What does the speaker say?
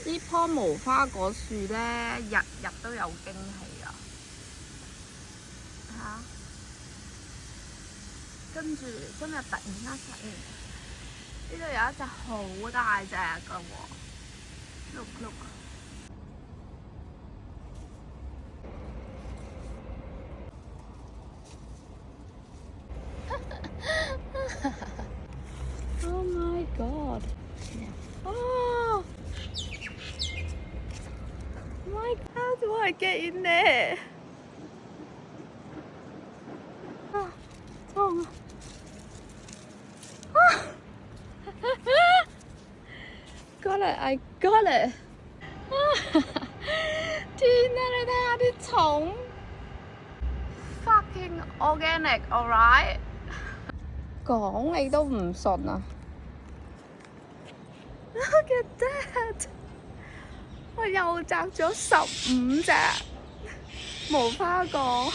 呢棵無花果樹咧，日日都有驚喜啊！嚇，跟住今日突然間發現呢度有一隻好大隻㗎喎，look look。Oh my god！ Oh my god! How do I get in there? 痛啊！Got it! I got it! 天啊！你睇下啲蟲 ，fucking organic, alright？ 講你都唔信啊 ！Look at that！ 我又摘咗15隻無花果。